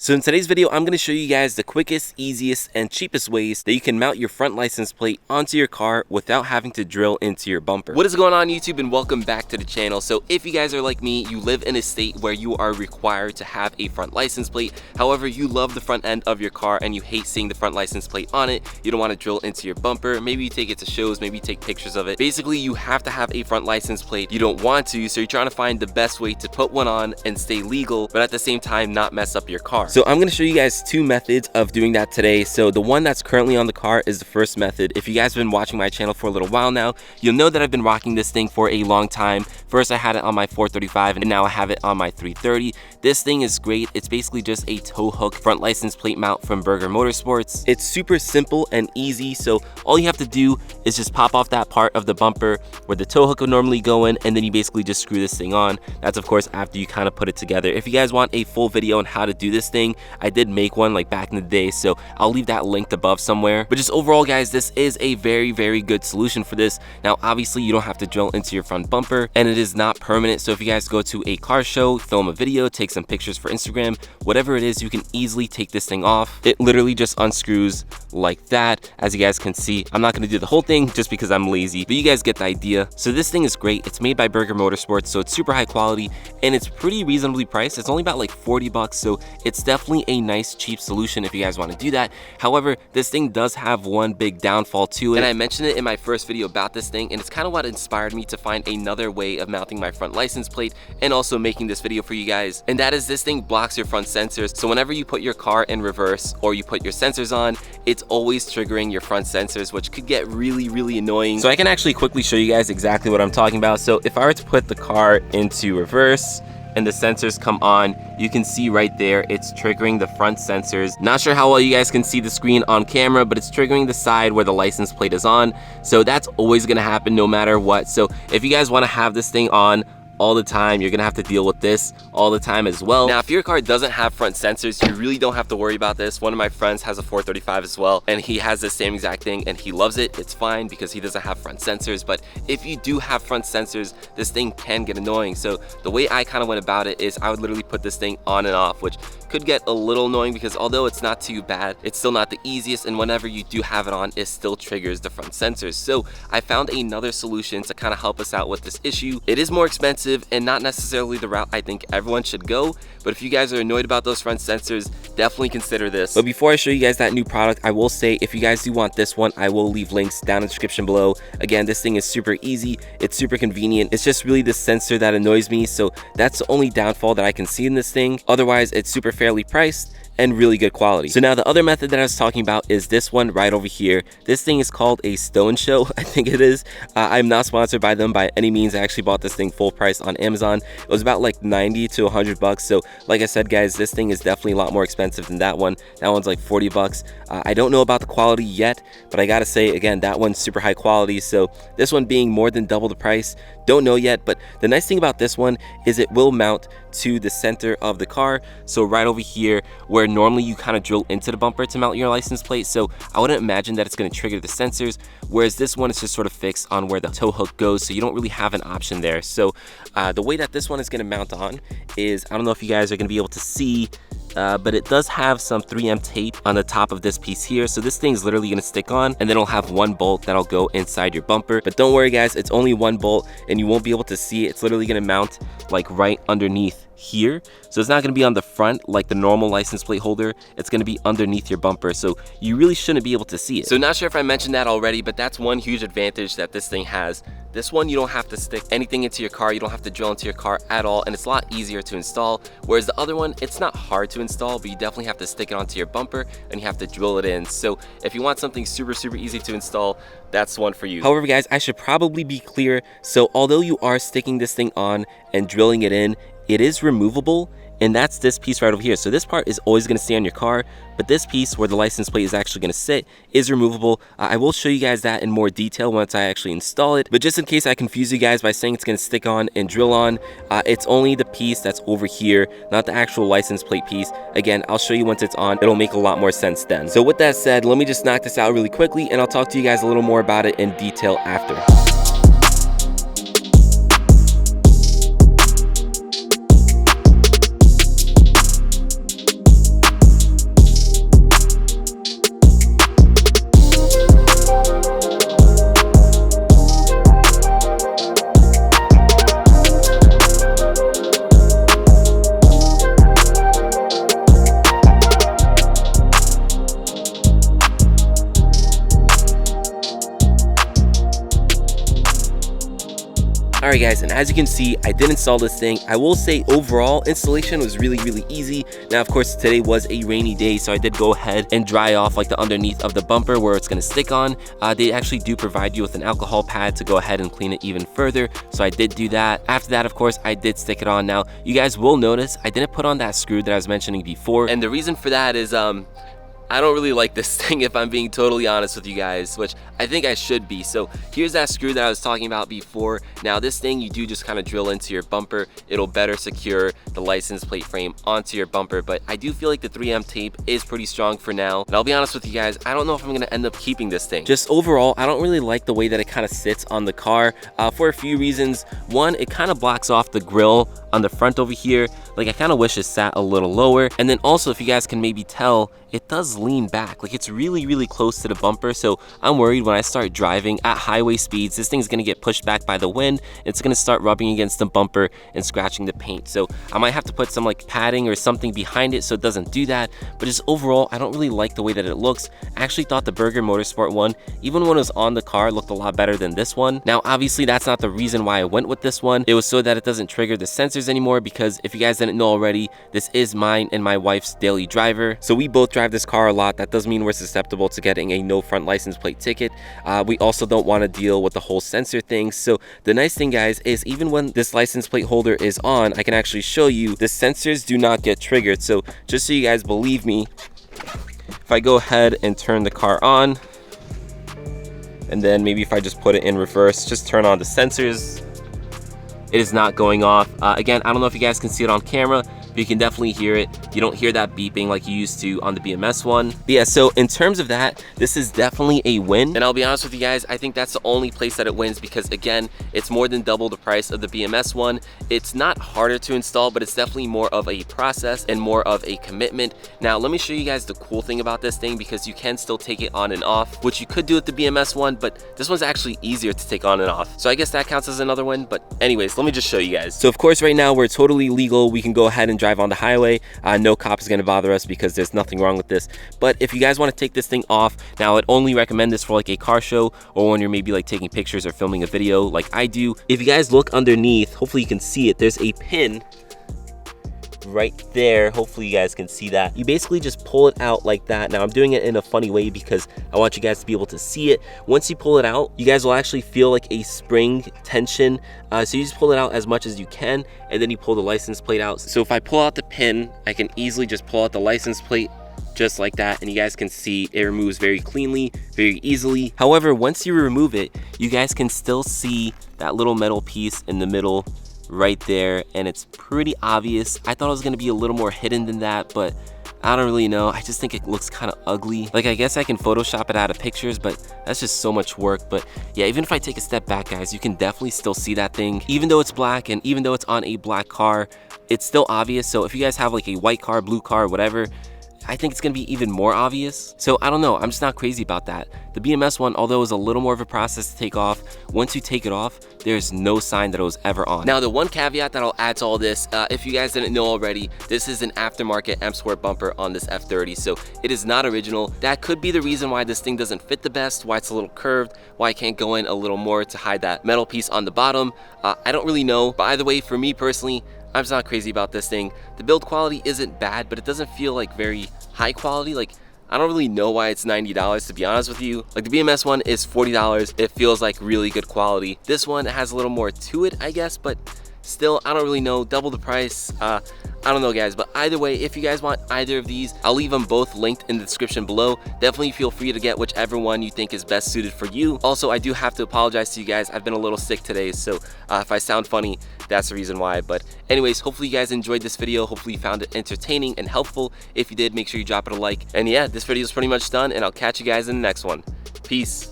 So in today's video, I'm going to show you guys the quickest, easiest, and cheapest ways that you can mount your front license plate onto your car without having to drill into your bumper. What is going on YouTube, and welcome back to the channel. So if you guys are like me, you live in a state where you are required to have a front license plate. However, you love the front end of your car and you hate seeing the front license plate on it. You don't want to drill into your bumper. Maybe you take it to shows, maybe you take pictures of it. Basically, you have to have a front license plate. You don't want to, so you're trying to find the best way to put one on and stay legal, but at the same time not mess up your car. So I'm going to show you guys two methods of doing that today. So the one that's currently on the car is the first method. If you guys have been watching my channel for a little while now, you'll know that I've been rocking this thing for a long time. First I had it on my 435 and now I have it on my 330. This thing is great. It's basically just a tow hook front license plate mount from Burger Motorsports. It's super simple and easy. So all you have to do is just pop off that part of the bumper where the tow hook would normally go in, and then you basically just screw this thing on. That's of course after you kind of put it together. If you guys want a full video on how to do this thing, I did make one like back in the day, so I'll leave that linked above somewhere. But just overall guys, this is a very good solution for this. Now obviously you don't have to drill into your front bumper, and it is not permanent. So if you guys go to a car show, film a video, take some pictures for Instagram, whatever it is, you can easily take this thing off. It literally just unscrews like that. As you guys can see, I'm not going to do the whole thing just because I'm lazy, but you guys get the idea. So this thing is great. It's made by Burger Motorsports, so it's super high quality and it's pretty reasonably priced. It's only about like 40 bucks, so it's definitely a nice cheap solution if you guys want to do that. However, this thing does have one big downfall to it, and I mentioned it in my first video about this thing, and it's kind of what inspired me to find another way of mounting my front license plate and also making this video for you guys. And that is, this thing blocks your front sensors. So whenever you put your car in reverse or you put your sensors on, it's always triggering your front sensors, which could get really annoying. So I can actually quickly show you guys exactly what I'm talking about. So if I were to put the car into reverse and the sensors come on, you can see right there it's triggering the front sensors. Not sure how well you guys can see the screen on camera, but it's triggering the side where the license plate is on. So that's always gonna happen no matter what. So if you guys want to have this thing on all the time, you're gonna have to deal with this all the time as well. Now if your car doesn't have front sensors, you really don't have to worry about this. One of my friends has a 435 as well, and he has the same exact thing and he loves it. It's fine because he doesn't have front sensors. But if you do have front sensors, this thing can get annoying. So the way I kind of went about it is I would literally put this thing on and off, which could get a little annoying because although it's not too bad, it's still not the easiest, and whenever you do have it on, it still triggers the front sensors. So I found another solution to kind of help us out with this issue. It is more expensive and not necessarily the route I think everyone should go, but if you guys are annoyed about those front sensors, definitely consider this. But before I show you guys that new product, I will say if you guys do want this one, I will leave links down in the description below. Again, this thing is super easy, it's super convenient. It's just really the sensor that annoys me, so that's the only downfall that I can see in this thing. Otherwise, it's super fairly priced and really good quality. So now the other method that I was talking about is this one right over here. This thing is called a Stone Show, I think it is. I'm not sponsored by them by any means. I actually bought this thing full price on Amazon. It was about like 90 to 100 bucks. So like I said guys, this thing is definitely a lot more expensive than that one. That one's like 40 bucks. I don't know about the quality yet, but I gotta say again, that one's super high quality. So this one being more than double the price, don't know yet. But the nice thing about this one is it will mount to the center of the car. So right over here where normally you kind of drill into the bumper to mount your license plate. So I wouldn't imagine that it's going to trigger the sensors, whereas this one is just sort of fixed on where the tow hook goes, so you don't really have an option there. So the way that this one is going to mount on is, I don't know if you guys are going to be able to see, but it does have some 3M tape on the top of this piece here. So this thing is literally going to stick on, and then it'll have one bolt that'll go inside your bumper. But don't worry guys, it's only one bolt and you won't be able to see it. It's literally going to mount like right underneath here. So it's not going to be on the front like the normal license plate holder. It's going to be underneath your bumper, so you really shouldn't be able to see it. So not sure if I mentioned that already, but that's one huge advantage that this thing has. This one, you don't have to stick anything into your car, you don't have to drill into your car at all, and it's a lot easier to install. Whereas the other one, it's not hard to install, but you definitely have to stick it onto your bumper and you have to drill it in. So if you want something super easy to install, that's one for you. However guys, I should probably be clear. So although you are sticking this thing on and drilling it in, it is removable, and that's this piece right over here. So this part is always going to stay on your car, but this piece where the license plate is actually going to sit is removable. I will show you guys that in more detail once I actually install it, but just in case I confuse you guys by saying it's going to stick on and drill on, it's only the piece that's over here, not the actual license plate piece. Again, I'll show you once it's on. It'll make a lot more sense then. So with that said, let me just knock this out really quickly and I'll talk to you guys a little more about it in detail after. Alright guys, and as you can see, I did install this thing. I will say overall installation was really easy. Now of course today was a rainy day, so I did go ahead and dry off like the underneath of the bumper where it's going to stick on. They actually do provide you with an alcohol pad to go ahead and clean it even further, so I did do that. After that, of course, I did stick it on. Now you guys will notice I didn't put on that screw that I was mentioning before, and the reason for that is I don't really like this thing, if I'm being totally honest with you guys, which I think I should be. So here's that screw that I was talking about before. Now this thing, you do just kind of drill into your bumper. It'll better secure the license plate frame onto your bumper, but I do feel like the 3M tape is pretty strong for now. And I'll be honest with you guys, I don't know if I'm gonna end up keeping this thing. Just overall, I don't really like the way that it kind of sits on the car for a few reasons. One, it kind of blocks off the grill on the front over here. Like I kind of wish it sat a little lower. And then also, if you guys can maybe tell, it does lean back. Like it's really close to the bumper. So I'm worried when I start driving at highway speeds, this thing's gonna get pushed back by the wind. It's gonna start rubbing against the bumper and scratching the paint. So I might have to put some like padding or something behind it so it doesn't do that. But just overall, I don't really like the way that it looks. I actually thought the Burger Motorsport one, even when it was on the car, looked a lot better than this one. Now obviously that's not the reason why I went with this one. It was so that it doesn't trigger the sensors anymore, because if you guys didn't know already, this is mine and my wife's daily driver. So we both drive this car a lot. That does mean we're susceptible to getting a no front license plate ticket. We also don't want to deal with the whole sensor thing. So the nice thing, guys, is even when this license plate holder is on, I can actually show you the sensors do not get triggered. So just so you guys believe me, if I go ahead and turn the car on, and then maybe if I just put it in reverse, just turn on the sensors, it is not going off. Again, I don't know if you guys can see it on camera, but you can definitely hear it. You don't hear that beeping like you used to on the BMS one. But yeah, so in terms of that, this is definitely a win. And I'll be honest with you guys, I think that's the only place that it wins, because again, it's more than double the price of the BMS one. It's not harder to install, but it's definitely more of a process and more of a commitment. Now, let me show you guys the cool thing about this thing, because you can still take it on and off, which you could do with the BMS one, but this one's actually easier to take on and off. So I guess that counts as another win. But anyways, let me just show you guys. So of course, right now we're totally legal. We can go ahead and drive on the highway. No cop is going to bother us because there's nothing wrong with this. But if you guys want to take this thing off, now I'd only recommend this for like a car show, or when you're maybe like taking pictures or filming a video like I do. If you guys look underneath, hopefully you can see it, there's a pin right there. Hopefully you guys can see that. You basically just pull it out like that. Now I'm doing it in a funny way because I want you guys to be able to see it. Once you pull it out, you guys will actually feel like a spring tension. So you just pull it out as much as you can, and then you pull the license plate out. So if I pull out the pin, I can easily just pull out the license plate just like that, and you guys can see it removes very cleanly, very easily. However, once you remove it, you guys can still see that little metal piece in the middle right there, and it's pretty obvious. I thought it was going to be a little more hidden than that, but I don't really know. I just think it looks kind of ugly. Like, I guess I can Photoshop it out of pictures, but that's just so much work. But yeah, even if I take a step back, guys, you can definitely still see that thing. Even though it's black, and even though it's on a black car, it's still obvious. So if you guys have like a white car, blue car, whatever, I think it's gonna be even more obvious. So I don't know, I'm just not crazy about that. The BMS one, although it was a little more of a process to take off, once you take it off, there's no sign that it was ever on. Now, the one caveat that I'll add to all this, if you guys didn't know already, this is an aftermarket M Sport bumper on this F30, so it is not original. That could be the reason why this thing doesn't fit the best, why it's a little curved, why I can't go in a little more to hide that metal piece on the bottom. I don't really know, but either way, for me personally, I'm just not crazy about this thing. The build quality isn't bad, but it doesn't feel like very high quality. Like, I don't really know why it's $90, to be honest with you. Like, the BMS one is $40. It feels like really good quality. This one has a little more to it, I guess, but still, I don't really know. Double the price. I don't know, guys, but either way, if you guys want either of these, I'll leave them both linked in the description below. Definitely feel free to get whichever one you think is best suited for you. Also, I do have to apologize to you guys. I've been a little sick today, so if I sound funny, that's the reason why. But anyways, hopefully you guys enjoyed this video. Hopefully you found it entertaining and helpful. If you did, make sure you drop it a like. And yeah, this video is pretty much done, and I'll catch you guys in the next one. Peace.